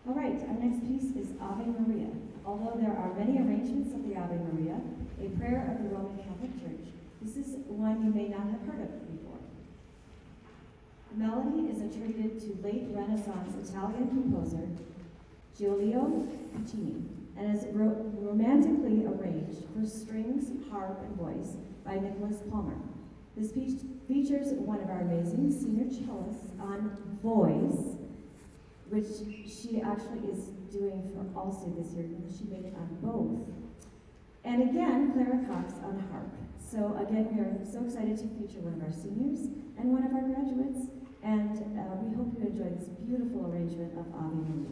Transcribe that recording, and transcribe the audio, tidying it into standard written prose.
All right, our next piece is Ave Maria. Although there are many arrangements of the Ave Maria, a prayer of the Roman Catholic Church, this is one you may not have heard of before. The melody is attributed to late Renaissance Italian composer Giulio Puccini and is romantically arranged for strings, harp, and voice by Nicholas Palmer. This piece features one of our amazing senior cellists on voice, which she actually is doing for Allstate this year, because she made it on both. And again, Clara Cox on harp. So again, we are so excited to feature one of our seniors and one of our graduates, and we hope you enjoy this beautiful arrangement of Ave Maria.